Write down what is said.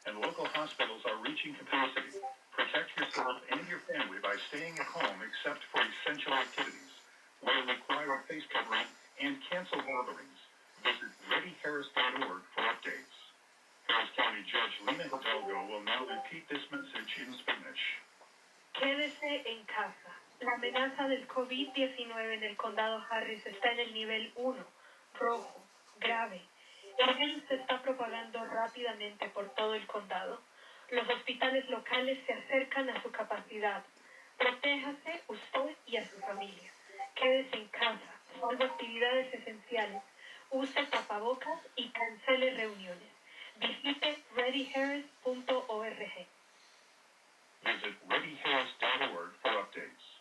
and local hospitals are reaching capacity. Protect yourself and your family by staying at home except for essential activities. Wear required face covering and cancel gatherings. Visit readyharris.org for updates. Harris County Judge Lina Hidalgo will now repeat this message in Spanish. Quédese en casa. La amenaza del COVID-19 en el condado Harris está en el nivel 1, rojo, grave. El virus se está propagando rápidamente por todo el condado. Los hospitales locales se acercan a su capacidad. Protéjase usted y a su familia. Quédese en casa, salvo actividades esenciales. Use tapabocas y cancele reuniones. Visite readyharris.org. Visit readyharris.org for updates.